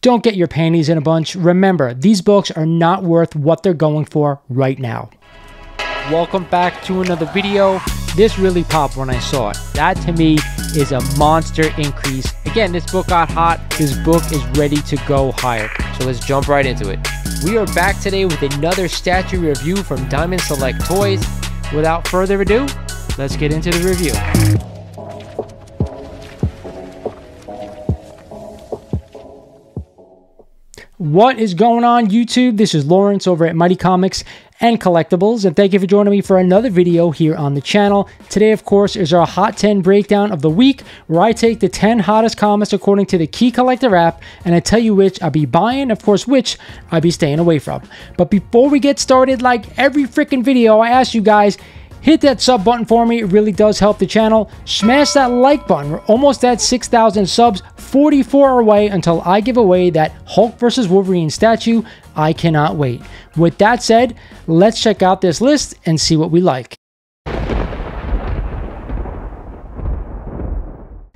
Don't get your panties in a bunch. Remember, these books are not worth what they're going for right now. Welcome back to another video. This really popped when I saw it. That to me is a monster increase. Again, this book got hot. This book is ready to go higher. So let's jump right into it. We are back today with another statue review from Diamond Select Toys. Without further ado, let's get into the review. What is going on, YouTube? This is Lawrence over at Mighty Comics and Collectibles, and thank you for joining me for another video here on the channel. Today, of course, is our Hot 10 breakdown of the week, where I take the 10 hottest comics according to the Key Collector app, and I tell you which I'll be buying, of course, which I'll be staying away from. But before we get started, like every freaking video, I ask you guys, hit that sub button for me. It really does help the channel. Smash that like button. We're almost at 6,000 subs. 44 away until I give away that Hulk vs. Wolverine statue. I cannot wait. With that said, let's check out this list and see what we like.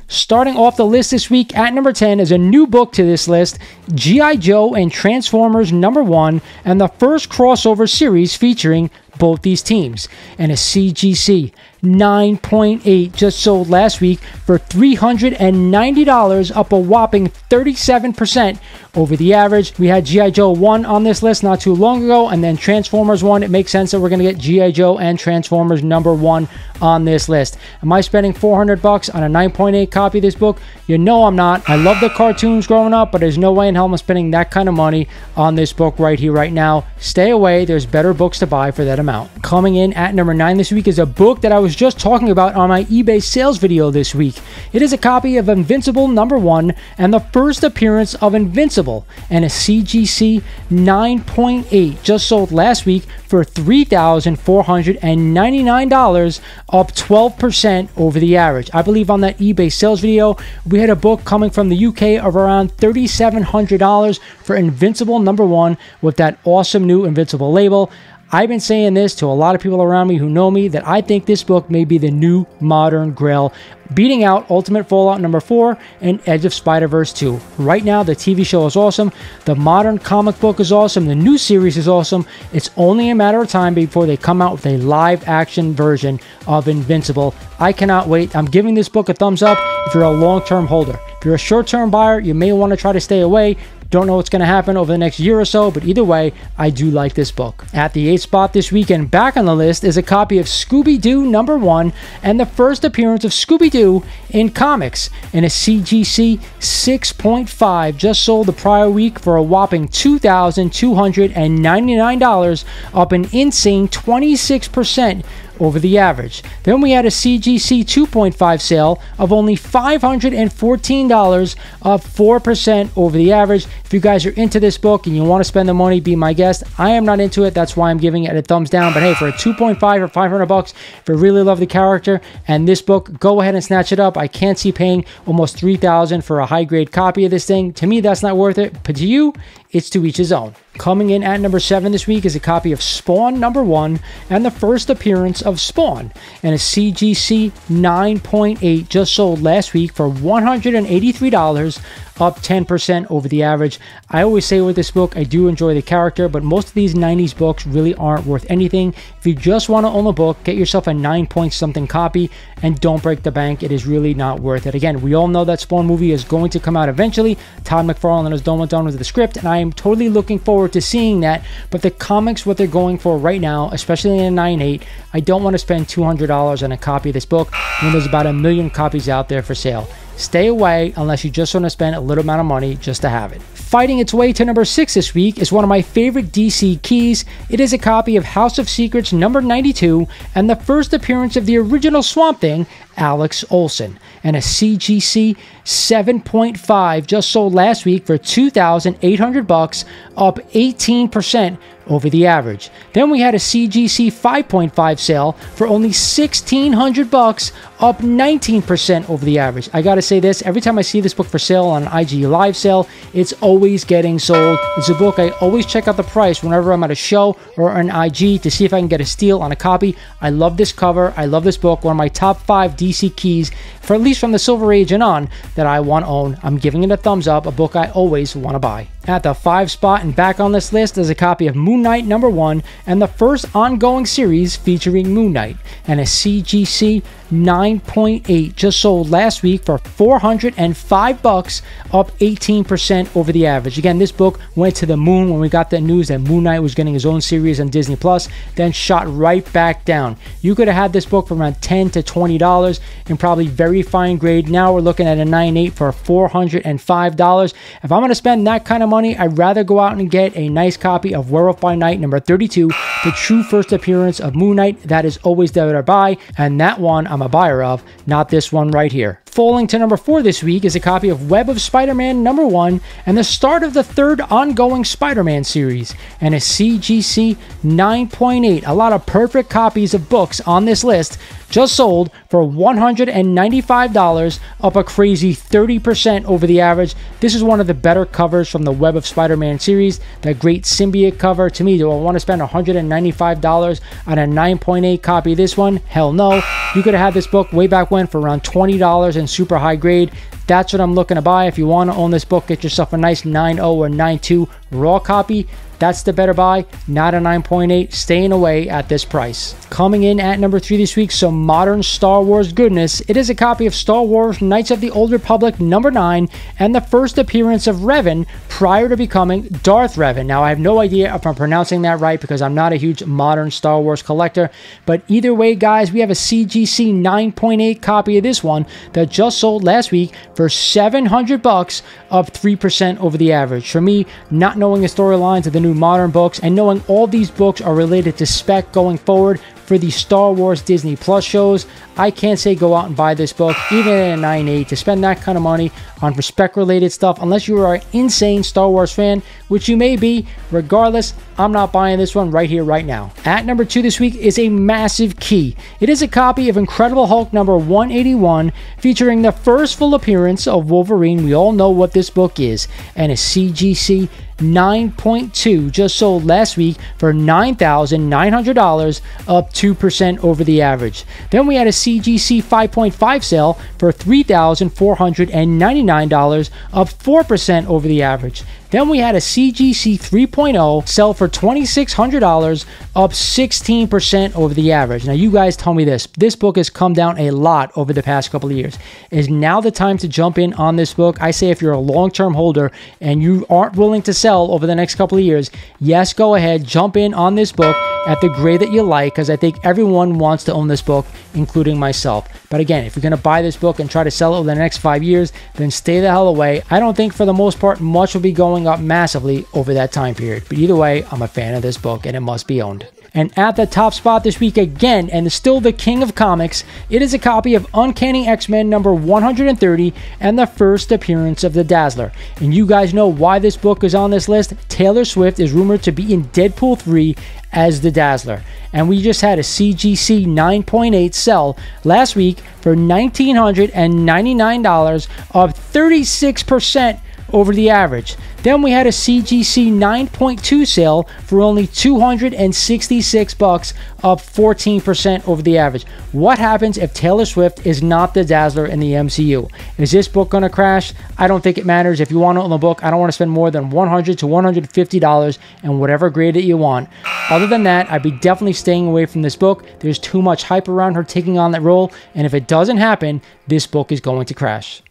Starting off the list this week at number 10 is a new book to this list, G.I. Joe and Transformers #1, and the first crossover series featuring both these teams, and a CGC 9.8 just sold last week for $390, up a whopping 37% over the average. We had G.I. Joe 1 on this list not too long ago, and then Transformers 1. It makes sense that we're going to get G.I. Joe and Transformers #1 on this list. Am I spending $400 on a 9.8 copy of this book? You know I'm not. I love the cartoons growing up, but there's no way in hell I'm spending that kind of money on this book right here, right now. Stay away. There's better books to buy for that amount. Coming in at number 9 this week is a book that I was just talking about on my eBay sales video this week. It is a copy of Invincible #1 and the first appearance of Invincible, and a CGC 9.8 just sold last week for $3,499, up 12% over the average. I believe on that eBay sales video, we had a book coming from the UK of around $3,700 for Invincible #1 with that awesome new Invincible label. I've been saying this to a lot of people around me who know me, that I think this book may be the new modern Grail, beating out Ultimate Fallout #4 and Edge of Spider-Verse 2. Right now, the TV show is awesome. The modern comic book is awesome. The new series is awesome. It's only a matter of time before they come out with a live-action version of Invincible. I cannot wait. I'm giving this book a thumbs up if you're a long-term holder. If you're a short-term buyer, you may want to try to stay away. Don't know what's going to happen over the next year or so, but either way, I do like this book. At the 8th spot this week and back on the list is a copy of Scooby Doo #1 and the first appearance of Scooby Doo in comics, and a CGC 6.5 just sold the prior week for a whopping $2,299, up an insane 26% over the average. Then we had a CGC 2.5 sale of only $514, up 4% over the average. If you guys are into this book and you want to spend the money, be my guest. I am not into it. That's why I'm giving it a thumbs down. But hey, for a 2.5 or $500, if you really love the character and this book, go ahead and snatch it up. I can't see paying almost $3,000 for a high-grade copy of this thing. To me, that's not worth it. But to you, it's to each his own. Coming in at number 7 this week is a copy of Spawn #1 and the first appearance of Spawn, and a CGC 9.8 just sold last week for $183, up 10% over the average. I always say with this book, I do enjoy the character, but most of these 90s books really aren't worth anything. If you just want to own a book, get yourself a 9-point-something copy and don't break the bank. It is really not worth it. Again, we all know that Spawn movie is going to come out eventually. Todd McFarlane is done with the script, and I am totally looking forward to seeing that. But the comics, what they're going for right now, especially in a 9.8, I don't want to spend $200 on a copy of this book when there's about 1 million copies out there for sale. Stay away unless you just want to spend a little amount of money just to have it. Fighting its way to number 6 this week is one of my favorite DC keys. It is a copy of House of Secrets #92 and the first appearance of the original Swamp Thing, Alex Olsen, and a CGC 7.5 just sold last week for $2,800, up 18% over the average. Then we had a CGC 5.5 sale for only $1,600, up 19% over the average. I gotta say this, every time I see this book for sale on an IG live sale, it's always getting sold. It's a book I always check out the price whenever I'm at a show or an IG to see if I can get a steal on a copy. I love this cover. I love this book. One of my top 5 DC keys, for at least from the Silver Age and on, that I want to own. I'm giving it a thumbs up, a book I always want to buy. At the 5 spot and back on this list is a copy of Moon Knight #1 and the first ongoing series featuring Moon Knight, and a CGC 9.8 just sold last week for $405, up 18% over the average. Again, this book went to the moon when we got that news that Moon Knight was getting his own series on Disney Plus, then shot right back down. You could have had this book for around $10 to $20 and probably very fine grade. Now we're looking at a 9.8 for $405. If I'm going to spend that kind of money, I'd rather go out and get a nice copy of Werewolf by Night #32, the true first appearance of Moon Knight. That is always the other buy, and that one I'm a buyer of, not this one right here. Falling to #4 this week is a copy of Web of Spider-Man #1 and the start of the 3rd ongoing Spider-Man series, and a CGC 9.8. A lot of perfect copies of books on this list just sold for $195, up a crazy 30% over the average. This is one of the better covers from the Web of Spider-Man series, that great symbiote cover. To me, do I want to spend $195 on a 9.8 copy of this one? Hell no. You could have had this book way back when for around $20 in super high grade. That's what I'm looking to buy. If you want to own this book, get yourself a nice 9.0 or 9.2 raw copy. That's the better buy, not a 9.8, staying away at this price. Coming in at #3 this week, some modern Star Wars goodness. It is a copy of Star Wars Knights of the Old Republic #9 and the first appearance of Revan prior to becoming Darth Revan. Now, I have no idea if I'm pronouncing that right because I'm not a huge modern Star Wars collector, but either way, guys, we have a CGC 9.8 copy of this one that just sold last week for $700, up 3% over the average. For me, not knowing the storylines of the new modern books and knowing all these books are related to spec going forward for the Star Wars Disney Plus shows, I can't say go out and buy this book, even at a 9.8, to spend that kind of money on spec-related stuff, unless you are an insane Star Wars fan, which you may be. Regardless, I'm not buying this one right here, right now. At #2 this week is a massive key. It is a copy of Incredible Hulk #181, featuring the first full appearance of Wolverine. We all know what this book is, and a CGC 9.2 just sold last week for $9,900, up 2% over the average. Then we had a CGC 5.5 sale for $3,499, up 4% over the average. Then we had a CGC 3.0 sell for $2,600, up 16% over the average. Now, you guys tell me this. This book has come down a lot over the past couple of years. Is now the time to jump in on this book? I say if you're a long-term holder and you aren't willing to sell over the next couple of years, yes, go ahead, jump in on this book at the grade that you like, because I think everyone wants to own this book, including myself. But again, if you're going to buy this book and try to sell it over the next 5 years, then stay the hell away. I don't think for the most part much will be going up massively over that time period. But either way, I'm a fan of this book and it must be owned. And at the top spot this week again, and still the king of comics, it is a copy of Uncanny X-Men #130 and the first appearance of the Dazzler. And you guys know why this book is on this list. Taylor Swift is rumored to be in Deadpool 3 as the Dazzler. And we just had a CGC 9.8 sell last week for $1,999, up 36% over the average. Then we had a CGC 9.2 sale for only $266, up 14% over the average. What happens if Taylor Swift is not the Dazzler in the MCU? Is this book going to crash? I don't think it matters. If you want to own the book, I don't want to spend more than $100 to $150 in whatever grade that you want. Other than that, I'd be definitely staying away from this book. There's too much hype around her taking on that role, and if it doesn't happen, this book is going to crash.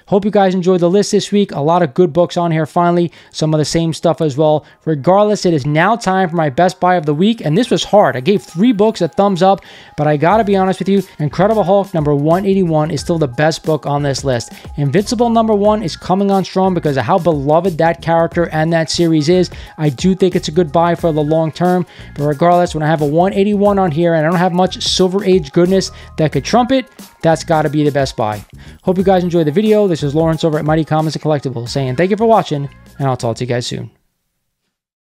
Hope you guys enjoyed the list this week. A lot of good books on here finally. Some of the same stuff as well. Regardless, it is now time for my best buy of the week. And this was hard. I gave 3 books a thumbs up. But I gotta be honest with you, Incredible Hulk #181 is still the best book on this list. Invincible #1 is coming on strong because of how beloved that character and that series is. I do think it's a good buy for the long term. But regardless, when I have a 181 on here and I don't have much Silver Age goodness that could trump it, that's got to be the best buy. Hope you guys enjoyed the video. This is Lawrence over at Mighty Comics and Collectibles saying thank you for watching, and I'll talk to you guys soon.